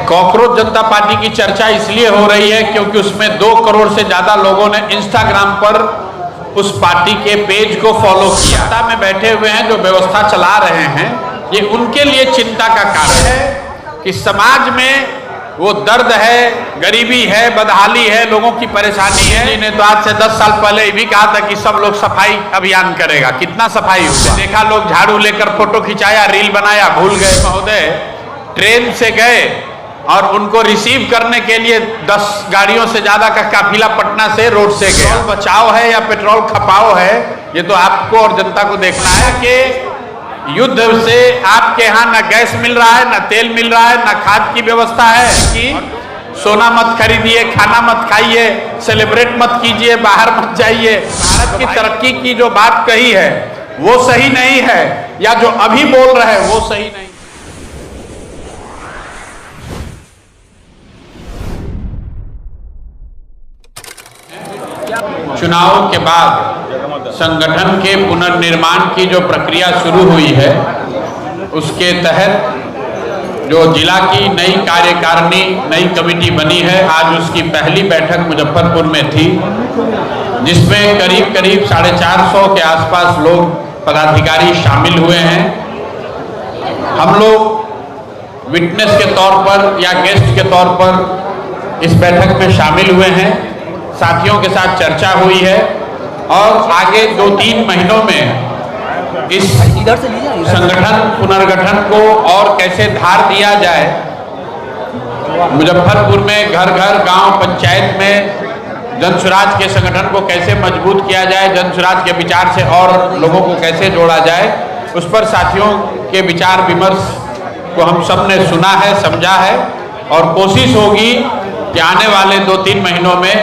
Cockroach जनता party की चर्चा इसलिए हो रही है क्योंकि उसमें 2 करोड़ से ज्यादा लोगों ने इंस्टाग्राम पर उस पार्टी के पेज को फॉलो किया। सत्ता में बैठे हुए हैं जो व्यवस्था चला रहे हैं, ये उनके लिए चिंता का कारण है कि समाज में वो दर्द है, गरीबी है, बदहाली है, लोगों की परेशानी है। इन्होंने तो आज से 10 साल पहले ये भी कहा था कि सब लोग सफाई अभियान करेगा। कितना सफाई हुआ? देखा लोग झाड़ू लेकर फोटो खिंचाया, रील बनाया, भूल गए। महोदय ट्रेन से गए और उनको रिसीव करने के लिए 10 गाड़ियों से ज्यादा का काफिला पटना से रोड से गया। पेट्रोल बचाओ है या पेट्रोल खपाओ है, ये तो आपको और जनता को देखना है कि युद्ध से आपके यहाँ न गैस मिल रहा है, न तेल मिल रहा है, न खाद की व्यवस्था है कि सोना मत खरीदिए, खाना मत खाइए, सेलिब्रेट मत कीजिए, बाहर मत जाइए। भारत की तरक्की की जो बात कही है वो सही नहीं है, या जो अभी बोल रहे हैं वो सही नहीं। चुनाव के बाद संगठन के पुनर्निर्माण की जो प्रक्रिया शुरू हुई है, उसके तहत जो जिला की नई कार्यकारिणी, नई कमेटी बनी है, आज उसकी पहली बैठक मुजफ्फरपुर में थी, जिसमें करीब 450 के आसपास लोग पदाधिकारी शामिल हुए हैं। हम लोग विटनेस के तौर पर या गेस्ट के तौर पर इस बैठक में शामिल हुए हैं, साथियों के साथ चर्चा हुई है और आगे 2-3 महीनों में इस संगठन पुनर्गठन को और कैसे धार दिया जाए, मुजफ्फरपुर में घर घर, गांव, पंचायत में जनसुराज के संगठन को कैसे मजबूत किया जाए, जनसुराज के विचार से और लोगों को कैसे जोड़ा जाए, उस पर साथियों के विचार विमर्श को हम सब ने सुना है, समझा है और कोशिश होगी कि आने वाले 2-3 महीनों में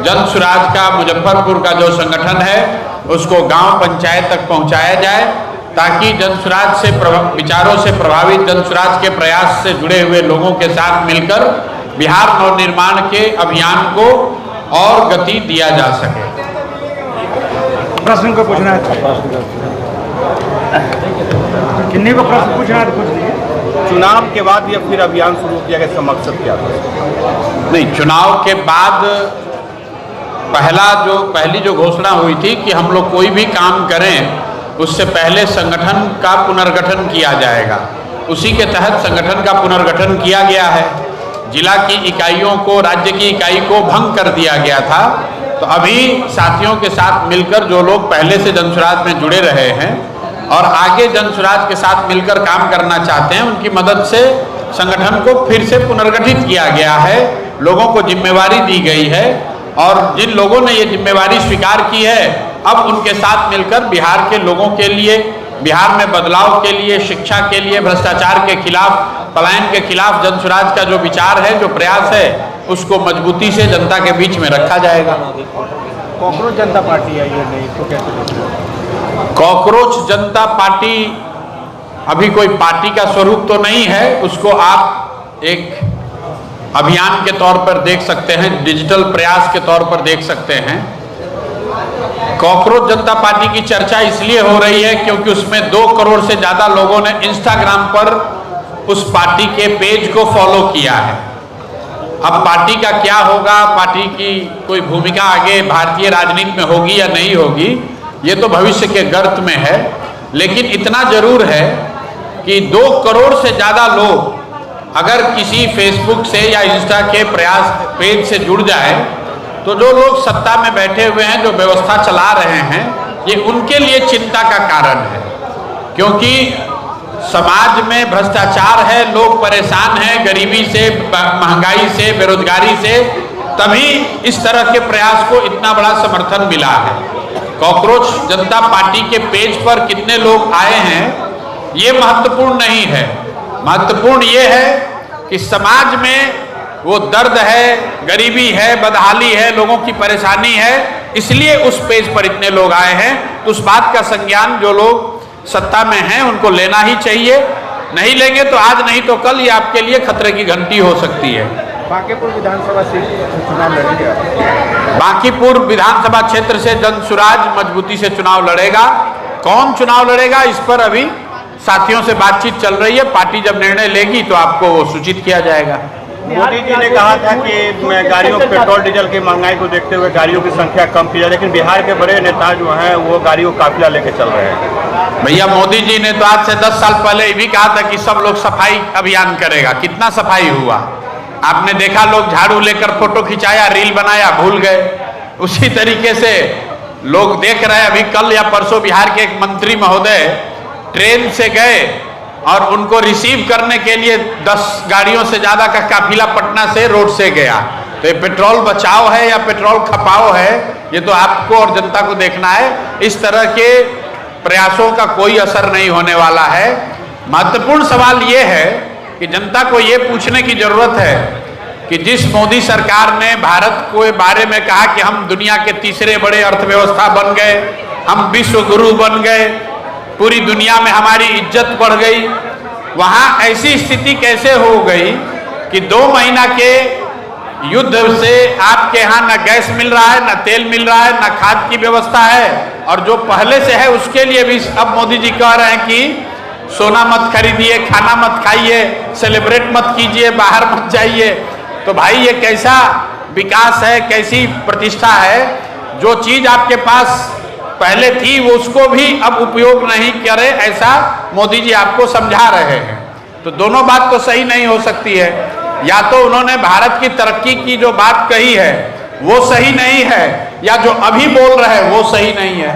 जनसुराज का मुजफ्फरपुर का जो संगठन है उसको गांव पंचायत तक पहुंचाया जाए, ताकि जनसुराज से विचारों से प्रभावित, जनसुराज के प्रयास से जुड़े हुए लोगों के साथ मिलकर बिहार नवनिर्माण के अभियान को और गति दिया जा सके। प्रश्न को पूछना है, किन्हीं को प्रश्न पूछना है तो पूछ लीजिए। चुनाव के बाद या फिर अभियान शुरू किया गया, इसका मकसद क्या था? नहीं, चुनाव के बाद पहली जो घोषणा हुई थी कि हम लोग कोई भी काम करें उससे पहले संगठन का पुनर्गठन किया जाएगा। उसी के तहत संगठन का पुनर्गठन किया गया है। जिला की इकाइयों को, राज्य की इकाई को भंग कर दिया गया था। तो अभी साथियों के साथ मिलकर जो लोग पहले से जनसुराज में जुड़े रहे हैं और आगे जनसुराज के साथ मिलकर काम करना चाहते हैं, उनकी मदद से संगठन को फिर से पुनर्गठित किया गया है। लोगों को जिम्मेवारी दी गई है और जिन लोगों ने ये जिम्मेवारी स्वीकार की है, अब उनके साथ मिलकर बिहार के लोगों के लिए, बिहार में बदलाव के लिए, शिक्षा के लिए, भ्रष्टाचार के खिलाफ, पलायन के खिलाफ जनसुराज का जो विचार है, जो प्रयास है, उसको मजबूती से जनता के बीच में रखा जाएगा। कॉकरोच जनता पार्टी है ये नहीं तो कैसे? कॉकरोच जनता पार्टी अभी कोई पार्टी का स्वरूप तो नहीं है, उसको आप एक अभियान के तौर पर देख सकते हैं, डिजिटल प्रयास के तौर पर देख सकते हैं। कॉकरोच जनता पार्टी की चर्चा इसलिए हो रही है क्योंकि उसमें 2 करोड़ से ज्यादा लोगों ने इंस्टाग्राम पर उस पार्टी के पेज को फॉलो किया है। अब पार्टी का क्या होगा, पार्टी की कोई भूमिका आगे भारतीय राजनीति में होगी या नहीं होगी, ये तो भविष्य के गर्त में है। लेकिन इतना जरूर है कि 2 करोड़ से ज्यादा लोग अगर किसी फेसबुक से या इंस्टा के प्रयास पेज से जुड़ जाए, तो जो लोग सत्ता में बैठे हुए हैं, जो व्यवस्था चला रहे हैं, ये उनके लिए चिंता का कारण है। क्योंकि समाज में भ्रष्टाचार है, लोग परेशान हैं, गरीबी से, महंगाई से, बेरोजगारी से, तभी इस तरह के प्रयास को इतना बड़ा समर्थन मिला है। कॉकरोच जनता पार्टी के पेज पर कितने लोग आए हैं ये महत्वपूर्ण नहीं है। महत्वपूर्ण ये है कि समाज में वो दर्द है, गरीबी है, बदहाली है, लोगों की परेशानी है, इसलिए उस पेज पर इतने लोग आए हैं। तो उस बात का संज्ञान जो लोग सत्ता में हैं उनको लेना ही चाहिए। नहीं लेंगे तो आज नहीं तो कल ये आपके लिए खतरे की घंटी हो सकती है। बांकीपुर विधानसभा से चुनाव लड़ेंगे? बांकीपुर विधानसभा क्षेत्र से जनसुराज मजबूती से चुनाव लड़ेगा। कौन चुनाव लड़ेगा इस पर अभी साथियों से बातचीत चल रही है, पार्टी जब निर्णय लेगी तो आपको वो सूचित किया जाएगा। मोदी जी ने कहा था कि गाड़ियों पेट्रोल डीजल की महंगाई को देखते हुए गाड़ियों की संख्या कम की जाए, लेकिन बिहार के बड़े नेता जो हैं वो गाड़ियों का काफिला लेके चल रहे हैं। भैया मोदी जी ने तो आज से 10 साल पहले ये भी कहा था कि सब लोग सफाई अभियान करेगा। कितना सफाई हुआ? आपने देखा, लोग झाड़ू लेकर फोटो खिंचाया, रील बनाया, भूल गए। उसी तरीके से लोग देख रहे हैं, अभी कल या परसों बिहार के एक मंत्री महोदय ट्रेन से गए और उनको रिसीव करने के लिए 10 गाड़ियों से ज्यादा का काफिला पटना से रोड से गया। तो ये पेट्रोल बचाओ है या पेट्रोल खपाओ है, ये तो आपको और जनता को देखना है। इस तरह के प्रयासों का कोई असर नहीं होने वाला है। महत्वपूर्ण सवाल ये है कि जनता को ये पूछने की जरूरत है कि जिस मोदी सरकार ने भारत के बारे में कहा कि हम दुनिया के तीसरे बड़े अर्थव्यवस्था बन गए, हम विश्व गुरु बन गए, पूरी दुनिया में हमारी इज्जत बढ़ गई, वहां ऐसी स्थिति कैसे हो गई कि 2 महीना के युद्ध से आपके यहाँ न गैस मिल रहा है, न तेल मिल रहा है, न खाद की व्यवस्था है, और जो पहले से है उसके लिए भी अब मोदी जी कह रहे हैं कि सोना मत खरीदिए, खाना मत खाइए, सेलिब्रेट मत कीजिए, बाहर मत जाइए। तो भाई ये कैसा विकास है, कैसी प्रतिष्ठा है? जो चीज आपके पास पहले थी वो उसको भी अब उपयोग नहीं करे, ऐसा मोदी जी आपको समझा रहे हैं। तो दोनों बात तो सही नहीं हो सकती है। या तो उन्होंने भारत की तरक्की की जो बात कही है वो सही नहीं है, या जो अभी बोल रहे हैं वो सही नहीं है।